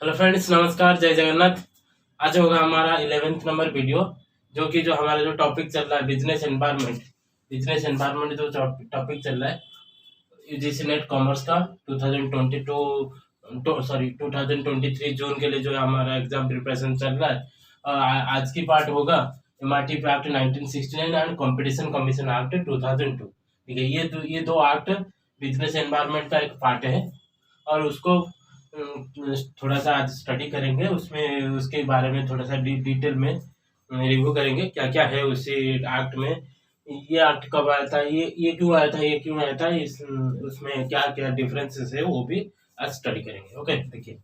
Hello friends, नमस्कार, जय जगन्नाथ। आज होगा हमारा 11th नंबर वीडियो, जो हमारा जो टॉपिक चल रहा है बिजनेस एनवायरनमेंट जो टॉपिक चल रहा है यूजीसी नेट कॉमर्स का 2023 जून के लिए जो हमारा एग्जाम प्रिपरेशन चल रहा है। आज की पार्ट होगा MRT act 1969 and competition commission act 2002। ठीक है, ये दो एक्ट बिजनेस एनवायरनमेंट का एक पार्ट है और उसको थोड़ा सा आज स्टडी करेंगे। उसमें उसके बारे में थोड़ा सा डिटेल में रिव्यू करेंगे, क्या क्या है उसी एक्ट में। ये एक्ट कब आया था, ये क्यों आया था, ये क्यों आया था, उसमें क्या क्या डिफरेंसेस है वो भी आज स्टडी करेंगे। ओके, देखिए,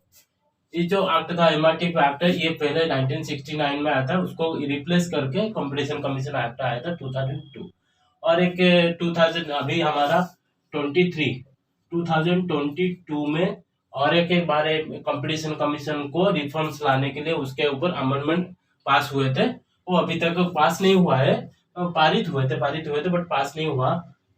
ये जो एक्ट था एमआरटी एक्ट है, ये पहले 1969 में आया था, उसको रिप्लेस करके कंपटीशन कमीशन एक्ट आया था 2002। और एक 2000 अभी हमारा 2022 में और एक बार कंपटीशन कमीशन को रिफॉर्म्स लाने के लिए उसके ऊपर अमेंडमेंट पास हुए थे। वो अभी तक पास नहीं हुआ है, पारित हुए थे बट पास नहीं हुआ।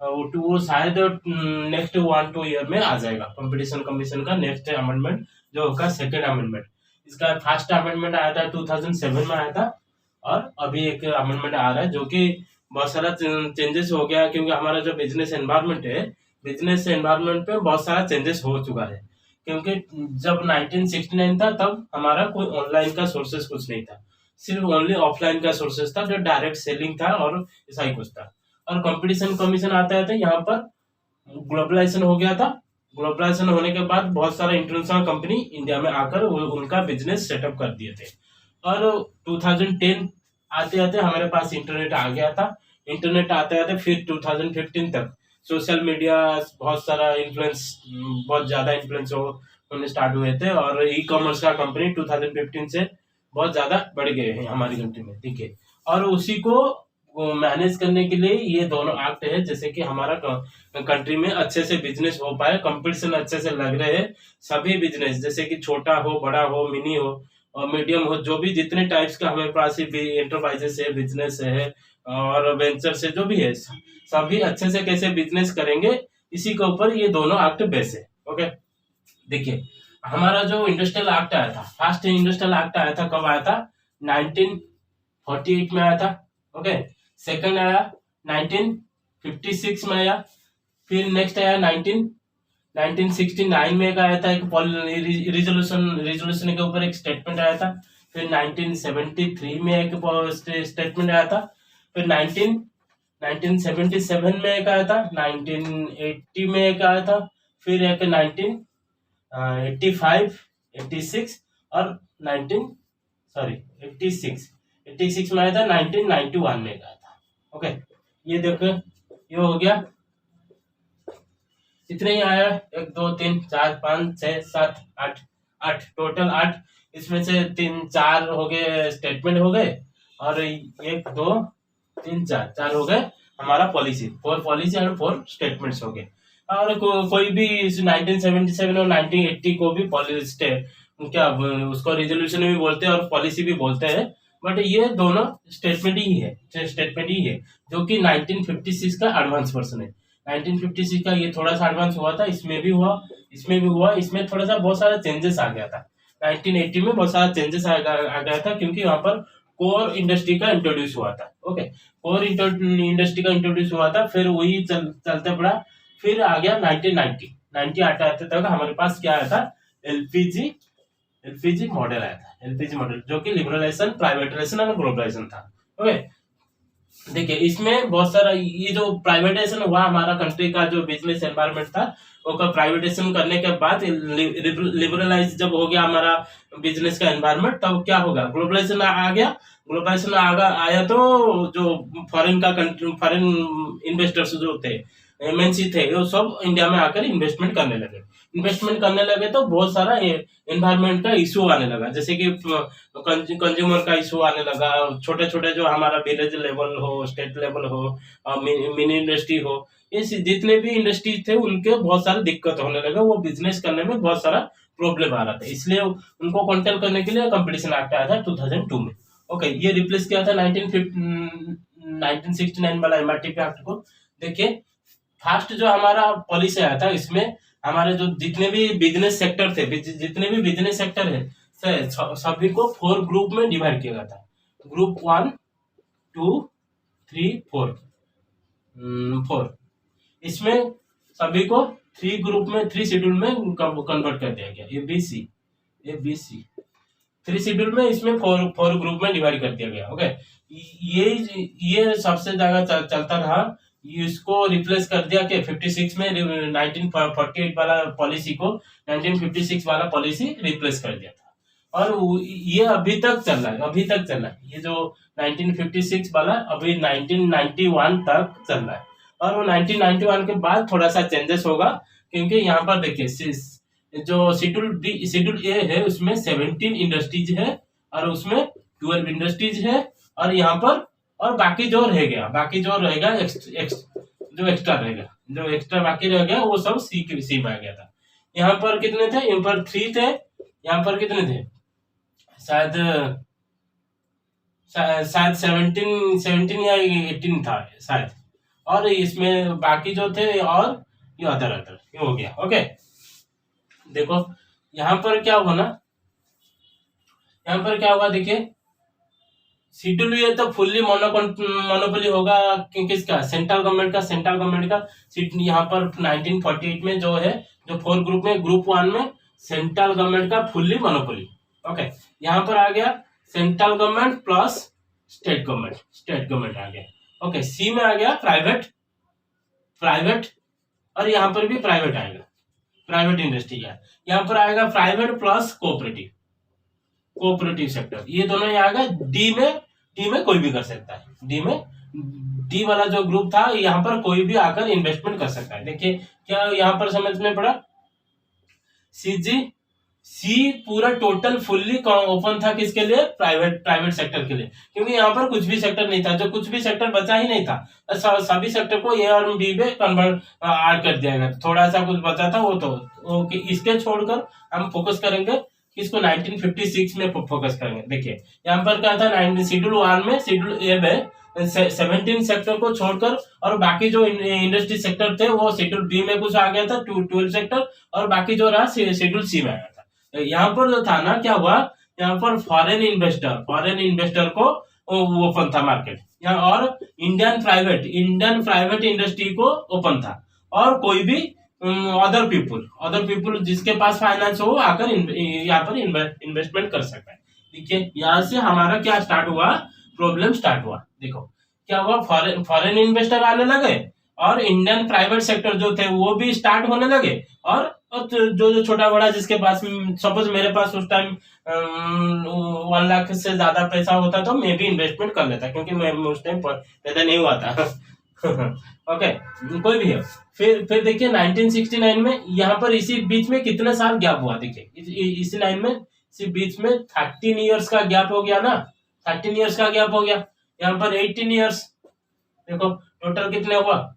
वो शायद नेक्स्ट 1-2 ईयर में आ जाएगा। कंपटीशन कमीशन का नेक्स्ट अमेंडमेंट जो होगा सेकेंड अमेंडमेंट। इसका फर्स्ट अमेंडमेंट आया था 2007 में आया था और अभी एक अमेंडमेंट आ रहा है जो कि बहुत सारा चेंजेस हो गया, क्योंकि हमारा जो बिजनेस एनवायरनमेंट पे बहुत सारा चेंजेस हो चुका है। क्योंकि जब 1969 था तब हमारा कोई ऑनलाइन का सोर्सेस कुछ नहीं था, सिर्फ ओनली ऑफलाइन का सोर्सेस था, जो डायरेक्ट सेलिंग था और ऐसा ही कुछ था। और कंपटीशन कमीशन आता है तो यहाँ पर ग्लोबलाइजेशन हो गया था। ग्लोबलाइजेशन होने के बाद बहुत सारा इंटरनेशनल कंपनी इंडिया में आकर उनका बिजनेस सेटअप कर दिए थे। और 2010 आते आते हमारे पास इंटरनेट आ गया था। इंटरनेट आते आते फिर 2015 तक सोशल मीडिया बहुत ज्यादा इन्फ्लुएंस होने स्टार्ट हुए थे और ई कॉमर्स का कंपनी 2015 से बहुत ज्यादा बढ़ गए हैं हमारी कंट्री में। ठीक है, और उसी को मैनेज करने के लिए ये दोनों एक्ट है, जैसे कि हमारा कंट्री में अच्छे से बिजनेस हो पाए, कंपटीशन अच्छे से लग रहे हैं। सभी बिजनेस जैसे कि छोटा हो, बड़ा हो, मिनी हो और मीडियम हो, जो भी जितने टाइप्स का हमारे पास एंटरप्राइजेस है, बिजनेस है और वेंचर से जो भी है, सभी अच्छे से कैसे बिजनेस करेंगे, इसी के ऊपर ये दोनों एक्ट बेस है। ओके, देखिए, हमारा जो इंडस्ट्रियल एक्ट आया था, फर्स्ट इंडस्ट्रियल एक्ट आया था, कब आया था? 1948 में आया था। ओके, सेकंड आया 1956 में आया, फिर नेक्स्ट आया 1969 में एक आया था, एक रिजोल्यूशन के ऊपर एक स्टेटमेंट आया था। फिर 1973 में एक स्टेटमेंट आया था। फिर 1977 में एक आया था, 1980 में एक आया था, फिर एक 1985, 86 और 86 में आया था, 1991 में एक आया था। ओके, ये देखो, ये हो गया, इतने ही आया, 1 2 3 4 5 6 7 8 टोटल 8। इसमें से 3-4 हो गए स्टेटमेंट हो गए और 1 2 3 4 हो गए हमारा पॉलिसी, 4 पॉलिसी और 4 स्टेटमेंट्स हो गए। और कोई भी 1977 और 1980 को भी पॉलिसी क्या उसको रिजोल्यूशन भी बोलते हैं और पॉलिसी भी बोलते हैं, बट ये दोनों स्टेटमेंट ही है जो कि 1956 का एडवांस वर्जन है। 1956 का ये थोड़ा सा एडवांस हुआ था, इसमें भी हुआ, इसमें थोड़ा सा बहुत सारा चेंजेस आ गया था। 1980 में बहुत सारा चेंजेस आ गया था, क्योंकि वहां पर कोर इंडस्ट्री का इंट्रोड्यूस हुआ था। ओके, कोर इंडस्ट्री का इंट्रोड्यूस हुआ था, फिर वही चलते पड़ा। फिर आ गया 1990 आते तक हमारे पास क्या आया था? एलपीजी मॉडल आया था। एलपीजी मॉडल जो कि लिबरलाइजेशन, प्राइवेटाइजेशन और ग्लोबलाइजेशन था। ओके, देखिए, इसमें बहुत सारा ये जो प्राइवेटाइजेशन हुआ, हमारा कंट्री का जो बिजनेस एनवायरनमेंट था वो का प्राइवेटाइजेशन करने के बाद लिबरलाइज जब हो गया हमारा बिजनेस का एनवायरनमेंट, तब क्या होगा? ग्लोबलाइजेशन आ गया। ग्लोबलाइजेशन आया तो जो फॉरेन इन्वेस्टर्स जो थे, एमएनसी थे, वो सब इंडिया में आकर इन्वेस्टमेंट करने लगे तो बहुत सारा एनवायरनमेंट का इशू आने लगा, जैसे कि कंज्यूमर का इशू आने लगा। छोटे छोटे जो हमारा विलेज लेवल हो, स्टेट लेवल हो, मिनी इंडस्ट्री हो, ये जितने भी इंडस्ट्रीज थे उनके बहुत सारे दिक्कत होने लगा, वो बिजनेस करने में बहुत सारा प्रॉब्लम आ रहा था। इसलिए उनको कंट्रोल करने के लिए कंपटीशन एक्ट आया था 2002 में। ओके, ये रिप्लेस किया था 1969 वाला एमआरटीपी एक्ट को। देखिए, फर्स्ट जो हमारा पॉलिसी आया था, इसमें हमारे जो जितने भी बिजनेस सेक्टर थे, जितने भी बिजनेस सेक्टर है सभी को 4 ग्रुप में डिवाइड किया गया था। ग्रुप 1, 2, 3, 4, 4। इसमें सभी को 3 ग्रुप में, 3 शेड्यूल में कन्वर्ट कर दिया गया। ए बी सी 3 शेड्यूल में, इसमें 4 ग्रुप में डिवाइड कर दिया गया। ओके, ये सबसे ज्यादा चलता रहा। इसको रिप्लेस कर दिया कि 56 में 1948 वाला पॉलिसी को 1956 वाला पॉलिसी रिप्लेस कर दिया था। और ये अभी तक चल रहा है, ये जो 1956 वाला अभी 1991 तक चल रहा है। और वो 1991 के बाद थोड़ा सा चेंजेस होगा, क्योंकि यहाँ पर देखिए जो शेड्यूल ए है उसमें 17 इंडस्ट्रीज है और उसमें 12 इंडस्ट्रीज है। और यहाँ पर और बाकी जो रहेगा जो एक्स्ट्रा बाकी रह गया वो सब सी में आ गया था। यहाँ पर कितने थे? यहाँ पर 3 थे। यहाँ पर कितने थे? शायद 17 या 18 था शायद। और इसमें बाकी जो थे और ये अदर ये हो गया। ओके, देखो यहाँ पर क्या होगा ना, यहाँ पर क्या होगा देखिए, शेड्यूल ये तो फुल्ली मोनोपोली होगा किसका? सेंट्रल गवर्नमेंट का। यहाँ पर 1948 में जो है, जो 4 ग्रुप में, ग्रुप 1 में सेंट्रल गवर्नमेंट का फुल्ली मोनोपोली। ओके, यहाँ पर आ गया central government plus state government आ गया। ओके, सी में आ गया प्राइवेट और यहाँ पर भी प्राइवेट आएगा, प्राइवेट इंडस्ट्री है। यहाँ पर आएगा प्राइवेट प्लस कोऑपरेटिव सेक्टर, ये दोनों ही आएगा। डी में कोई भी कर सकता है। डी वाला जो ग्रुप था, यहाँ पर कोई भी आकर इन्वेस्टमेंट कर सकता है। देखिए क्या यहाँ पर समझ में पड़ा? सी पूरा टोटल फुल्ली ओपन था किसके लिए? प्राइवेट सेक्टर के लिए, क्योंकि यहाँ पर कुछ भी सेक्टर नहीं था, जो कुछ भी सेक्टर बचा ही नहीं था। सभी सेक्टर को ए और बी में कन्वर्ट ऐड कर दिया गया। थोड़ा सा कुछ बचा था वो तो इसके छोड़कर हम फोकस करेंगे इसको 1956 में फोकस करेंगे। देखिए यहाँ पर क्या था, शेड्यूल 1 में, शेड्यूल ए में 17 सेक्टर को छोड़कर और बाकी जो इंडस्ट्री सेक्टर थे वो शेड्यूल बी में कुछ आ गया था, 12 सेक्टर, और बाकी जो रहा शेड्यूल सी में आ गया था। तो यहाँ पर जो था ना, क्या हुआ, यहाँ पर फॉरेन इन्वेस्टर को ओपन था मार्केट यहाँ, और इंडियन प्राइवेट इंडस्ट्री को ओपन था। और कोई भी अदर पीपुल जिसके पास फाइनेंस हो आकर यहाँ पर इन्वेस्टमेंट कर सकता है। देखिए यहाँ से हमारा क्या स्टार्ट हुआ, प्रॉब्लम स्टार्ट हुआ। देखो क्या हुआ, फॉरेन इन्वेस्टर आने लगे और इंडियन प्राइवेट सेक्टर जो थे वो भी स्टार्ट होने लगे। और जो छोटा बड़ा जिसके पास, सपोज मेरे पास उस टाइम 1 लाख से ज्यादा पैसा होता तो मैं भी इन्वेस्टमेंट कर लेता, क्योंकि मैं उस टाइम पैदा नहीं हुआ था। ओके, कोई भी है। फिर देखिए 1969 में यहाँ पर इसी बीच में कितने साल गैप हुआ, देखिए इसी लाइन में इसी बीच में 13 इयर्स का गैप हो गया ना, 13 इयर्स का गैप हो गया। यहाँ पर 18 इयर्स, देखो टोटल कितने हुआ,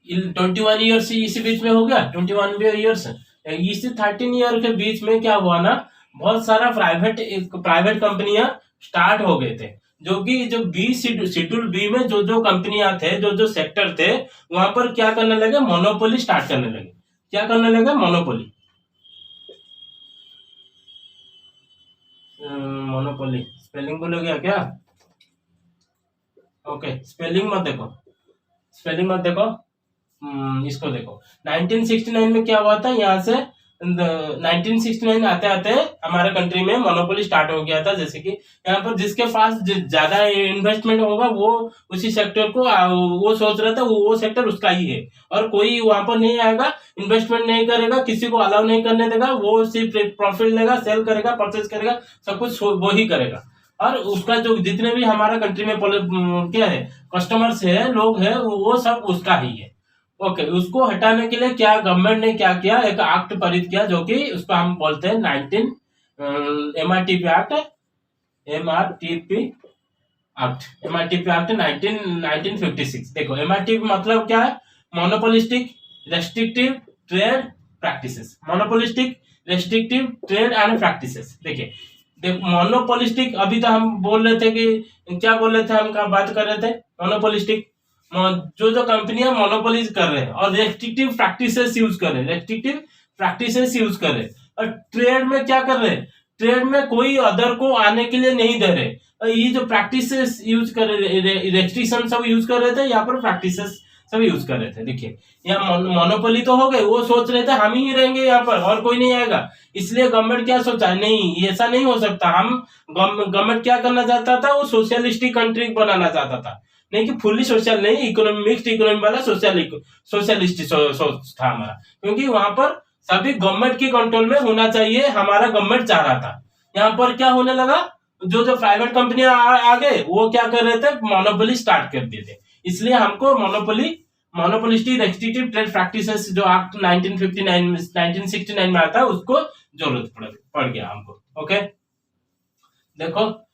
21 इयर्स इसी बीच में हो गया, 21 इयर्स। इसी 13 ईयर के बीच में क्या हुआ ना, बहुत सारा प्राइवेट कंपनियां स्टार्ट हो गए थे, जो कि जो शेड्यूल बी में जो कंपनियां थे, जो सेक्टर थे, वहां पर क्या करने लगे, मोनोपोली स्टार्ट करने लगे। क्या करने लगे? मोनोपोली। स्पेलिंग बोलोगे क्या? ओके, स्पेलिंग मत देखो, इसको देखो। 1969 में क्या हुआ था, यहाँ से 1969 आते आते हमारे कंट्री में मोनोपोली स्टार्ट हो गया था। जैसे कि यहाँ पर जिसके पास ज्यादा इन्वेस्टमेंट होगा वो उसी सेक्टर को वो सोच रहा था वो सेक्टर उसका ही है, और कोई वहां पर नहीं आएगा, इन्वेस्टमेंट नहीं करेगा, किसी को अलाउ नहीं करने देगा, वो सिर्फ प्रॉफिट लेगा, सेल करेगा, परचेज करेगा, सब कुछ वो ही करेगा। और उसका जो जितने भी हमारा कंट्री में क्या है, कस्टमर्स है, लोग है, वो सब उसका ही है। ओके, उसको हटाने के लिए क्या गवर्नमेंट ने क्या किया, एक एक्ट पारित किया, जो कि उसको हम बोलते हैं एमआरटीपी एक्ट 1956। देखो एमआरटीपी मतलब क्या है, मोनोपोलिस्टिक रेस्ट्रिक्टिव ट्रेड प्रैक्टिसेस। देखिए मोनोपोलिस्टिक, अभी तो हम बोल रहे थे कि क्या बोल रहे थे, हम बात कर रहे थे मोनोपोलिस्टिक। जो कंपनियां मोनोपोलीज कर रहे हैं और रेस्ट्रिक्टिव प्रैक्टिसेस यूज कर रहे हैं और ट्रेड में क्या कर रहे हैं, ट्रेड में कोई अदर को आने के लिए नहीं दे रहे। और ये जो प्रैक्टिसेस यूज कर रहे, रेस्ट्रिक्शन सब यूज कर रहे थे, यहाँ पर प्रैक्टिसेस सब यूज कर रहे थे। देखिए यहाँ मोनोपोली तो हो गए, वो सोच रहे थे हम ही रहेंगे यहाँ पर और कोई नहीं आएगा, इसलिए गवर्नमेंट क्या सोचा, नहीं ऐसा नहीं हो सकता। हम गवर्नमेंट क्या करना चाहता था, वो सोशलिस्टिक कंट्री बनाना चाहता था, नहीं कि फुल्ली सोशल नहीं, इकोनॉमी मिक्स्ड इकोनॉमी वाला सोशलिस्ट सोच था हमारा, क्योंकि वहां पर सभी गवर्नमेंट की कंट्रोल में होना चाहिए, हमारा गवर्नमेंट चाह रहा था। यहाँ पर क्या होने लगा, जो प्राइवेट कंपनियां आ गए वो क्या कर रहे थे, मोनोपोली स्टार्ट कर दिए थे। इसलिए हमको मोनोपोलिस्टिक रेस्ट्रिक्टिव ट्रेड प्रैक्टिसेस जो एक्ट 1969 में आता है उसको जरूरत पड़ गया हमको। ओके देखो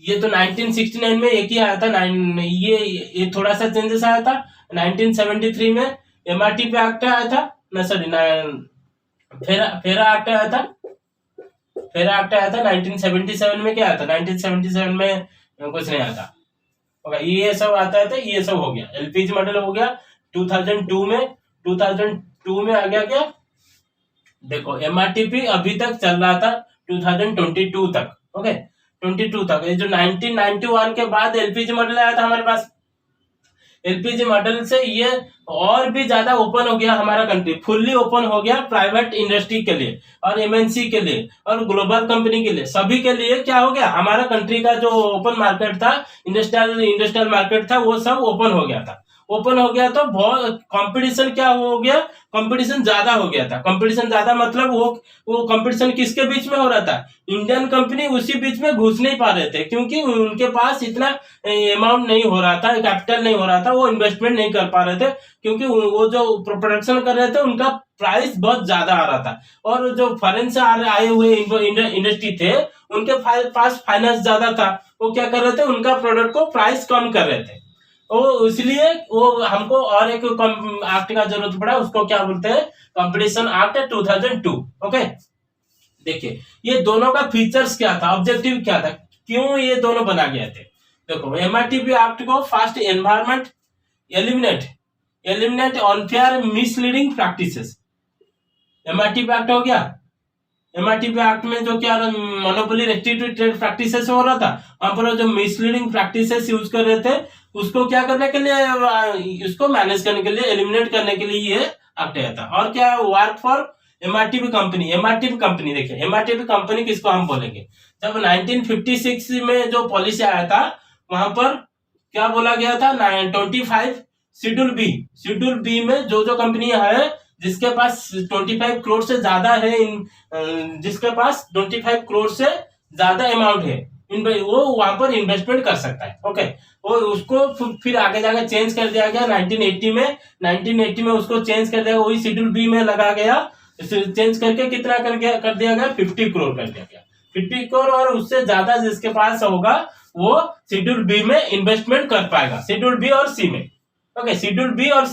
ये तो 1969 में एक ही आया था, ये थोड़ा सा चेंजेस आया था। 1973 में एमआरटीपी एक्ट आया था, फेरा एक्ट आया था। 1977 में क्या आया था, 1977 में कुछ नहीं आता। ओके ये सब आता है, तो ये सब हो गया। एलपीजी मॉडल हो गया 2002 में आ गया क्या, देखो एमआरटीपी अभी तक चल रहा था 2022 तक। ओके 22 तक, ये जो 1991 के बाद एलपीजी मॉडल आया था हमारे पास, एलपीजी मॉडल से ये और भी ज्यादा ओपन हो गया हमारा कंट्री, फुल्ली ओपन हो गया प्राइवेट इंडस्ट्री के लिए और एमएनसी के लिए और ग्लोबल कंपनी के लिए, सभी के लिए क्या हो गया, हमारा कंट्री का जो ओपन मार्केट था, इंडस्ट्रियल मार्केट था, वो सब ओपन हो गया था। ओपन हो गया तो बहुत कंपटीशन क्या हो गया, कंपटीशन ज्यादा हो गया था। कंपटीशन ज्यादा मतलब वो कंपटीशन किसके बीच में हो रहा था, इंडियन कंपनी उसी बीच में घुस नहीं पा रहे थे, क्योंकि उनके पास इतना अमाउंट नहीं हो रहा था, कैपिटल नहीं हो रहा था, वो इन्वेस्टमेंट नहीं कर पा रहे थे, क्योंकि वो जो प्रोडक्शन कर रहे थे उनका प्राइस बहुत ज्यादा आ रहा था। और जो फॉरेन से आए हुए इंडस्ट्री थे उनके पास फाइनेंस ज्यादा था, वो क्या कर रहे थे, उनका प्रोडक्ट को प्राइस कम कर रहे थे। वो इसलिए वो हमको और एक एक्ट का जरूरत पड़ा, उसको क्या बोलते हैं, कंपटीशन एक्ट 2002। ओके देखिए ये दोनों का फीचर्स क्या था, ऑब्जेक्टिव क्या था, क्यों ये दोनों बना गए थे। देखो एमआरटीपी एक्ट को first environment eliminate unfair misleading practices, MRTP act हो गया। एमआरटीपी एक्ट में जो क्या मोनोपोली रेस्ट्रिक्टिव ट्रेड प्रैक्टिसेस हो रहा था, वहां पर जो मिसलीडिंग प्रैक्टिसेस यूज कर रहे थे उसको क्या करने के लिए, उसको मैनेज करने के लिए, एलिमिनेट करने के लिए ये एक्ट आया था। और क्या वर्क फॉर एमआरटीपी कंपनी देखिए एमआरटीपी कंपनी किसको हम बोलेंगे, जब 1956 में जो पॉलिसी आया था वहां पर क्या बोला गया था, 25 शेड्यूल बी में जो कंपनियां है जिसके पास 25 करोड़ से ज्यादा है, जिसके पास 25 करोड़ से ज्यादा अमाउंट है, वो वहां पर इन्वेस्टमेंट कर सकता है। ओके और उसको फिर आगे जाकर चेंज कर दिया गया 1980 में उसको चेंज कर दिया, वही शेड्यूल बी में लगा गया, चेंज करके कितना कर दिया गया, 50 करोड़ कर दिया गया। 50 करोड़ और उससे ज्यादा जिसके पास होगा वो शेड्यूल बी में इन्वेस्टमेंट कर पाएगा, शेड्यूल बी और सी में। ओके शेड्यूल बी और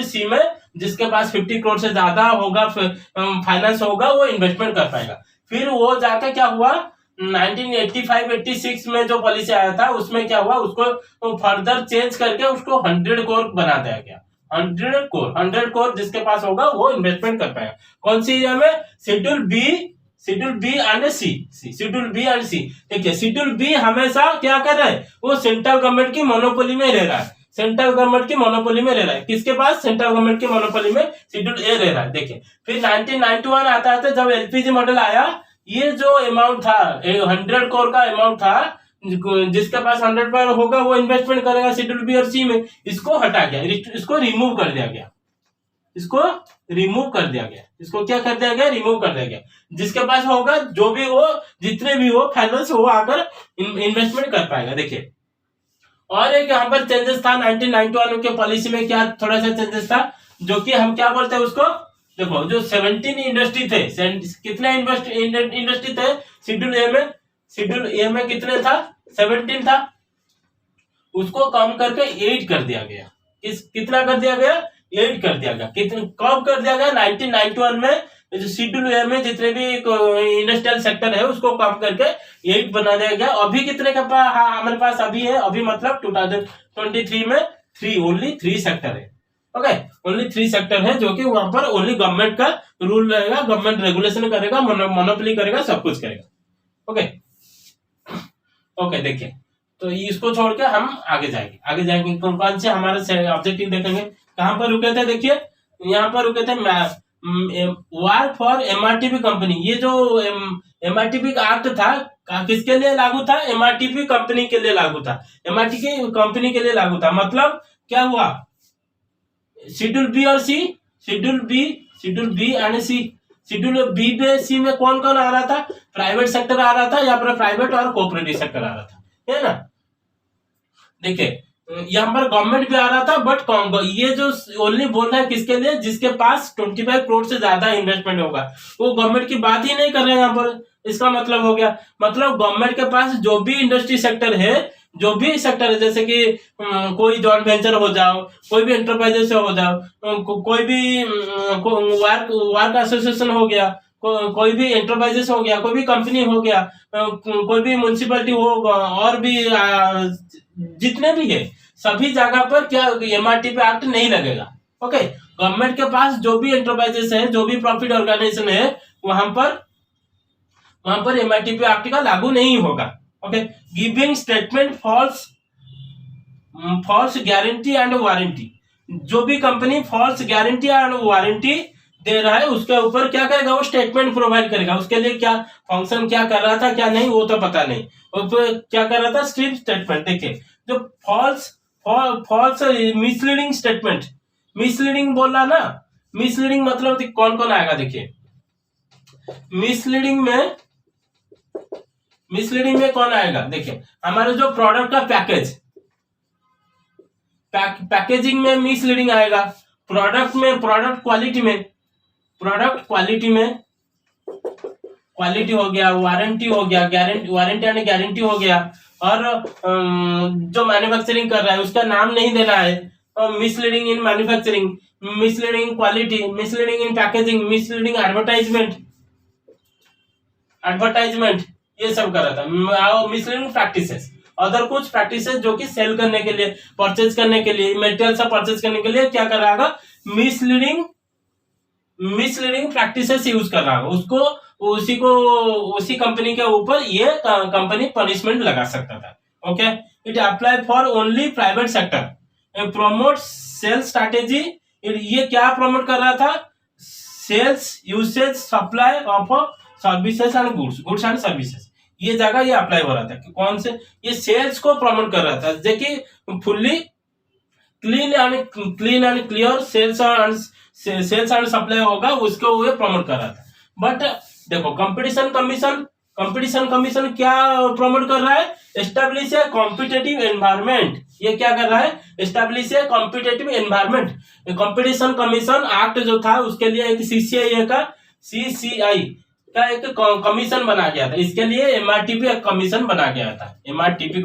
सी में जिसके पास 50 करोड़ से ज्यादा होगा, फाइनेंस होगा, वो इन्वेस्टमेंट कर पाएगा। फिर वो जाके क्या हुआ, 1985-86 में जो पॉलिसी आया था उसमें क्या हुआ, उसको फर्दर चेंज करके उसको 100 करोड़ बना दिया गया। 100 करोड़ जिसके पास होगा वो इन्वेस्टमेंट कर पाएगा। कौन सी एरिया में, शेड्यूल बी एंड सी। देखिए शेड्यूल बी हमेशा क्या कर रहा है, वो सेंट्रल गवर्नमेंट की मोनोपोली में रह रहा है, किसके पास, सेंट्रल गवर्नमेंट की मोनोपोली में शेड्यूल ए रह रहा है। देखिए फिर 1991 आता है, तो जब एलपीजी मॉडल आया, ये जो अमाउंट था 100 करोड़ का अमाउंट था, जिसके पास 100 पर होगा वो इन्वेस्टमेंट करेगा शेड्यूल बी और सी में, इसको हटा गया, इसको रिमूव कर दिया गया, इसको क्या कर दिया गया, रिमूव कर दिया गया। जिसके पास होगा, जो भी हो, जितने भी हो फाइनेंस, वो आकर इन्वेस्टमेंट कर पाएगा। देखिए और एक यहाँ पर चेंजेस था 1991 के पॉलिसी में, क्या थोड़ा सा चेंजेस था, जो कि हम क्या बोलते हैं उसको, देखो जो 17 इंडस्ट्री थे, कितने इंडस्ट्री थे शेड्यूल ए में कितने था, 17 था, उसको कम करके 8 कर दिया गया। कितना कर दिया गया, 8 कर दिया गया। कब कर दिया गया, 1991 में, जो शेड्यूल ए में जितने भी इंडस्ट्रियल सेक्टर है उसको कम करके 8 बना दिया गया। अभी कितने का हमारे पास अभी है, अभी मतलब 2023 में ओनली 3 सेक्टर है। ओके, ओनली 3 सेक्टर है जो कि वहां पर ओनली गवर्नमेंट का रूल रहेगा, गवर्नमेंट रेगुलेशन करेगा, मोनोपोली करेगा, सब कुछ करेगा। ओके ओके, देखिए तो इसको छोड़ के हम आगे जाएंगे कौन से हमारे ऑब्जेक्टिव देखेंगे। कहां पर रुके थे, देखिए यहाँ पर रुके थे वार फॉर एमआरटीपी कंपनी। ये जो एमआरटीपी का एक्ट था किसके लिए लागू था, एमआरटीपी कंपनी के लिए लागू था, एमआरटीपी कंपनी के लिए लागू था। मतलब क्या हुआ, शेड्यूल बी और C, schedule B and C, schedule B पे सी में कौन कौन आ रहा था, प्राइवेट सेक्टर आ रहा था, यहाँ पर प्राइवेट और कोऑपरेटिव सेक्टर आ रहा था, है ना। देखिए यहाँ पर गवर्नमेंट भी आ रहा था, बट ये जो ओनली बोल रहा है किसके लिए, जिसके पास 25 करोड़ से ज्यादा इन्वेस्टमेंट होगा, वो गवर्नमेंट की बात ही नहीं कर रहे हैं यहाँ पर। इसका मतलब हो गया, मतलब गवर्नमेंट के पास जो भी इंडस्ट्री सेक्टर है, जो भी सेक्टर है, जैसे कि कोई जॉइंट वेंचर हो जाओ, कोई भी एंटरप्राइजेस हो जाओ, कोई भी वर्क एसोसिएशन हो गया, कोई भी एंटरप्राइजेस हो गया, कोई भी कंपनी हो गया, कोई भी म्युनिसिपैलिटी हो, और भी जितने भी है, सभी जगह पर क्या एमआरटीपी एक्ट नहीं लगेगा। ओके, गवर्नमेंट के पास जो भी एंटरप्राइजेस है, जो भी प्रॉफिट ऑर्गेनाइजेशन है, वहां पर एमआरटीपी एक्ट का लागू नहीं होगा। Okay, giving statement false guarantee and warranty, जो भी company false guarantee and warranty दे रहा है उसके ऊपर क्या करेगा, वो स्टेटमेंट प्रोवाइड करेगा। उसके लिए क्या फंक्शन क्या कर रहा था क्या नहीं वो तो पता नहीं, और क्या कर रहा था, सिर्फ स्टेटमेंट। देखिए जो फॉल्स मिसलीडिंग स्टेटमेंट, मिसलीडिंग बोला ना, मिसलीडिंग मतलब कौन कौन आएगा, देखिए मिसलीडिंग में कौन आएगा, देखिए हमारे जो प्रोडक्ट का पैकेजिंग में मिसलीडिंग आएगा, प्रोडक्ट क्वालिटी हो गया, वारंटी हो गया, वारंटी यानी गारंटी हो गया, और जो मैन्युफैक्चरिंग कर रहा है उसका नाम नहीं देना है, और misleading in manufacturing, misleading quality, misleading in packaging, misleading advertisement, ये सब कर रहा था। मिसलीडिंग प्रैक्टिसेस, अदर कुछ प्रैक्टिसेस जो कि सेल करने के लिए, परचेज करने के लिए, मटेरियल सब परचेज करने के लिए क्या कर रहा है, मिसलीडिंग प्रैक्टिसेस यूज कर रहा है, उसको उसी कंपनी के ऊपर ये कंपनी पनिशमेंट लगा सकता था। Okay, it apply for only private sector, promote sale strategy, ये क्या प्रमोट कर रहा था, sales usage supply of services and goods and services, ये जगह ये अप्लाई हो रहा था कि कौन से, ये सेल्स को प्रमोट कर रहा था, देखिए fully clean and clear sales and supply होगा, उसको वो प्रमोट कर रहा था। बट देखो कंपटीशन कमीशन क्या प्रमोट कर रहा है, एस्टैब्लिश ए कॉम्पिटिटिव एनवायरनमेंट, ये क्या कर रहा है, एस्टैब्लिश ए competitive environment. Competition commission act जो था उसके लिए एक सीसीआई का एक कमीशन बना गया था, इसके लिए एमआरटीपी कमीशन बना गया था, एमआरटीपी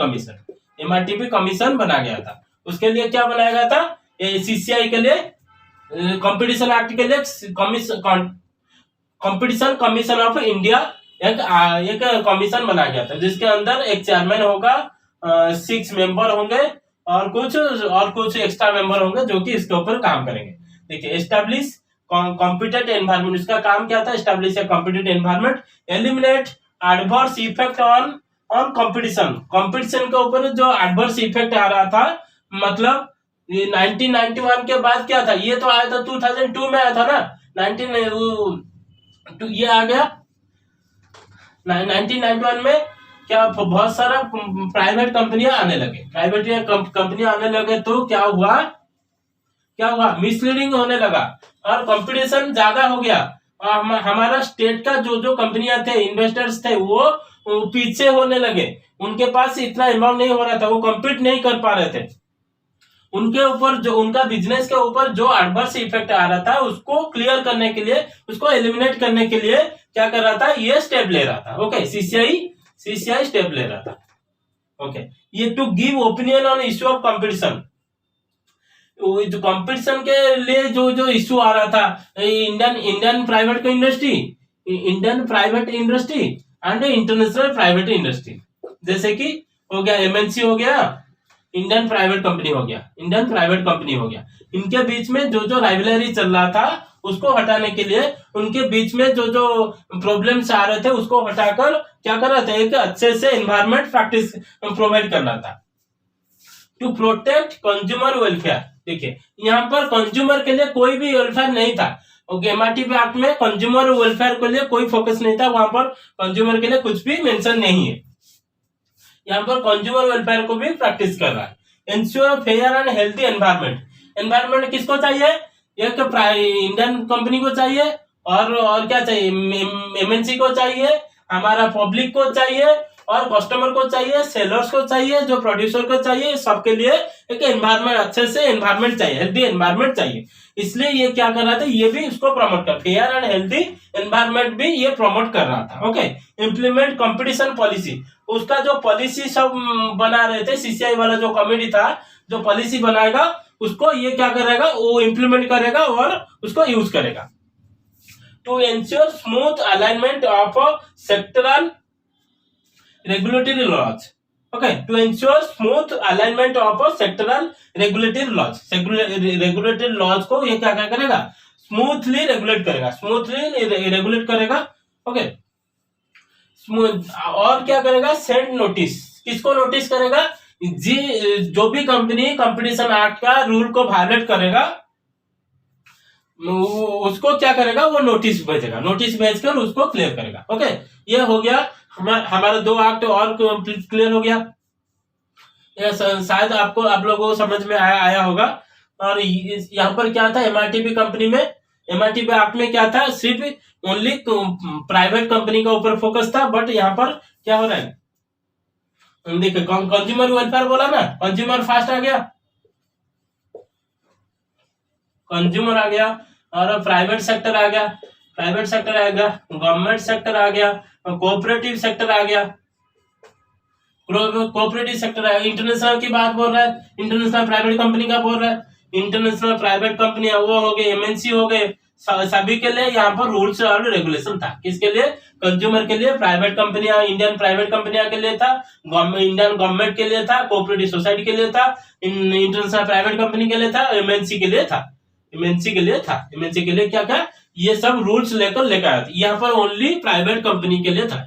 कमीशन बना गया था। उसके लिए क्या बनाया गया था, सीसीआई के लिए, कंपटीशन एक्ट के लिए कंपटीशन कमीशन ऑफ इंडिया एक कमीशन बना गया था, जिसके अंदर एक चेयरमैन होगा, 6 मेंबर होंगे, और कुछ एक्स्ट्रा मेंबर होंगे जो कि इसके ऊपर काम करेंगे। देखिए एस्टैब्लिश कॉम्पिटेंट एनवायरनमेंट, इसका काम क्या था, establish a competent environment, eliminate adverse effect on competition के ऊपर जो एडवर्स इफेक्ट आ रहा था, मतलब 1991 के बाद क्या था, ये तो आया था 2002 में आया था ना, ये आ गया 1991 में, क्या बहुत सारा प्राइवेट कंपनियां आने लगे, तो क्या हुआ, मिसलीडिंग होने लगा और कंपटीशन ज्यादा हो गया, और हमारा स्टेट का जो कंपनियां थे, इन्वेस्टर्स थे, वो पीछे होने लगे, उनके पास इतना अमाउंट नहीं हो रहा था, वो कम्पीट नहीं कर पा रहे थे, उनके ऊपर जो उनका बिजनेस के ऊपर जो एडवर्स इफेक्ट आ रहा था उसको क्लियर करने के लिए, उसको एलिमिनेट करने के लिए क्या कर रहा था, ये स्टेप ले रहा था। ओके, सीसीआई स्टेप ले रहा था। ओके, ये to give opinion on issue of competition, जो कंपटीशन के लिए जो इश्यू आ रहा था, Indian private industry and international private industry, जैसे कि हो गया एमएनसी हो गया, इंडियन प्राइवेट कंपनी हो गया, इंडियन प्राइवेट कंपनी हो गया। इनके बीच में जो जो राइवलरी चल रहा था उसको हटाने के लिए, उनके बीच में जो जो प्रॉब्लम्स आ रहे थे उसको हटाकर क्या कर रहा था, एक अच्छे से एनवायरमेंट प्रैक्टिस प्रोवाइड कर रहा था टू प्रोटेक्ट कंज्यूमर वेलफेयर। देखिए यहाँ पर कंज्यूमर के लिए कोई भी वेलफेयर नहीं था, एमआरटी एक्ट में कंज्यूमर वेलफेयर के लिए कोई फोकस नहीं था, वहां पर कंज्यूमर के लिए कुछ भी मेंशन नहीं है। यहाँ पर कंज्यूमर वेलफेयर को भी प्रैक्टिस कर रहा है। Ensure fair and healthy environment. Environment किसको चाहिए, एक इंडियन कंपनी को चाहिए, और क्या चाहिए, एमएनसी को चाहिए, हमारा पब्लिक को चाहिए, और कस्टमर को चाहिए, सेलर्स को चाहिए, जो प्रोड्यूसर को चाहिए, सबके लिए एक एनवायरमेंट, अच्छे से एनवायरमेंट चाहिए, हेल्थी एनवायरमेंट चाहिए। इसलिए ये क्या कर रहा था, ये भी इसको प्रमोट कर, फेयर एंड हेल्थी एनवायरमेंट भी ये प्रमोट कर रहा था। Okay, implement competition policy. उसका जो पॉलिसी सब बना रहे थे, सीसीआई वाला जो कमेटी था, जो पॉलिसी बनाएगा उसको ये क्या करेगा, वो इम्प्लीमेंट करेगा और उसको यूज करेगा। To ensure smooth alignment of sectoral regulatory laws. Okay, to ensure smooth alignment of sectoral regulatory laws. Regulatory laws को ये क्या करेगा, स्मूथली रेगुलेट करेगा, स्मूथली रेगुलेट करेगा। ओके, स्मूथ, और क्या करेगा, सेंड नोटिस। किसको नोटिस करेगा, जो भी कंपनी कंपटीशन एक्ट का रूल को वायलेट करेगा उसको क्या करेगा, वो नोटिस भेजेगा, नोटिस भेजकर उसको क्लियर करेगा। ओके, ये हो गया हमारे 2 एक्ट और क्लियर हो गया। शायद आपको, आप लोगों को समझ में आया होगा। और यहाँ पर क्या था, एमआरटीपी कंपनी में, एमआरटीपी एक्ट में क्या था, सिर्फ ओनली प्राइवेट कंपनी का ऊपर फोकस था। बट यहाँ पर क्या हो रहा है, देखिए कंज्यूमर वेलफेयर बोला ना, कंज्यूमर फास्ट आ गया, कंज्यूमर आ गया, और प्राइवेट सेक्टर आ गया, प्राइवेट सेक्टर आ गया, गवर्नमेंट सेक्टर आ गया, कोऑपरेटिव सेक्टर आ गया, कोऑपरेटिव सेक्टर है। इंटरनेशनल की बात बोल रहा है, इंटरनेशनल प्राइवेट कंपनी का बोल रहा है, इंटरनेशनल प्राइवेट कंपनी वो हो गए, एमएनसी हो गए, सभी के लिए यहाँ पर रूल्स और रेगुलेशन था। किसके लिए, कंज्यूमर के लिए, प्राइवेट कंपनियां, इंडियन प्राइवेट कंपनियां के लिए था, इंडियन गवर्नमेंट के लिए था, कोऑपरेटिव सोसाइटी के लिए था, इंटरनेशनल प्राइवेट कंपनी के लिए था, एमएनसी के लिए था, एमएनसी के लिए था, एमएनसी के लिए क्या क्या ये सब रूल्स लेकर आया था। यहाँ पर ओनली प्राइवेट कंपनी के लिए था,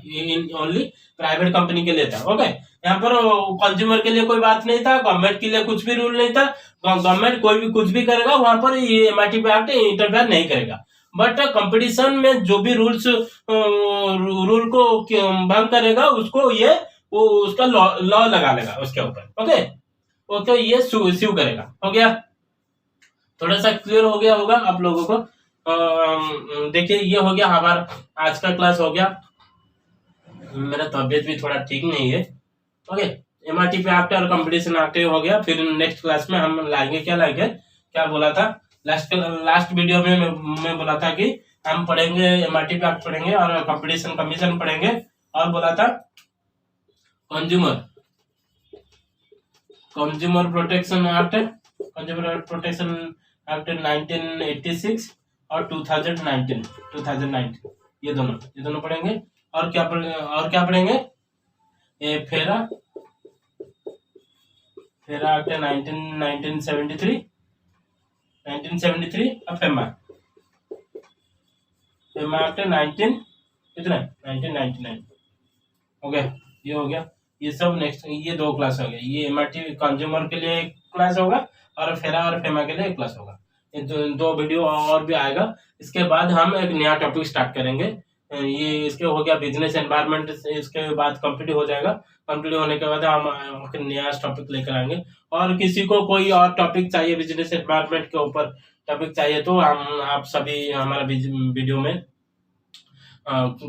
ओनली प्राइवेट कंपनी के लिए था। ओके, यहाँ पर कंज्यूमर के लिए कोई बात नहीं था, गवर्नमेंट के लिए कुछ भी रूल नहीं था। गवर्नमेंट कोई भी कुछ भी करेगा वहां पर ये एमआरटीपी एक्ट इंटरफेयर नहीं करेगा। बट कंपटीशन में जो भी रूल को भंग करेगा उसको ये उसका लॉ लगा लेगा उसके ऊपर। ओके ओके, ये स्यू करेगा। हो गया, थोड़ा सा क्लियर हो गया होगा आप लोगों को। देखिए ये हो गया हमारा आज का क्लास हो गया। मेरा तबीयत भी थोड़ा ठीक नहीं है। ओके, एमआरटीपी एक्ट और कंपटीशन एक्ट हो गया। फिर नेक्स्ट क्लास में हम लाएंगे, क्या लाएंगे, क्या बोला था लास्ट वीडियो में मैं बोला था कि हम पढ़ेंगे एमआरटीपी एक्ट पढ़ेंगे और कंपटीशन कमीशन पढ़ेंगे, और बोला था consumer protection act, consumer protection act 1986 और 2019 ये दोनों पढ़ेंगे। और क्या पढ़ेंगे, फेरा एक्ट 1973 और फेमा एक्ट 1999 हो गया। ये हो गया, ये सब नेक्स्ट, ये 2 क्लास हो गया। ये एमआरटी कंज्यूमर के लिए एक क्लास होगा और फेरा और फेमा के लिए एक क्लास होगा। ये 2 वीडियो और भी आएगा। इसके बाद हम एक नया टॉपिक स्टार्ट करेंगे। ये इसके हो गया बिजनेस एनवायरनमेंट, इसके बाद कंप्लीट हो जाएगा। कंप्लीट होने के बाद हम नया टॉपिक लेकर आएंगे। और किसी को कोई और टॉपिक चाहिए बिजनेस एनवायरनमेंट के ऊपर टॉपिक चाहिए तो आप सभी हमारा वीडियो में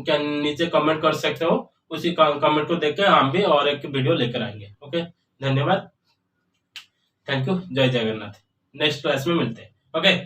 क्या नीचे कमेंट कर सकते हो। उसी कमेंट को देख के हम भी और एक वीडियो लेकर आएंगे। ओके, धन्यवाद, थैंक यू, जय जगन्नाथ। नेक्स्ट क्लास में मिलते हैं। ओके।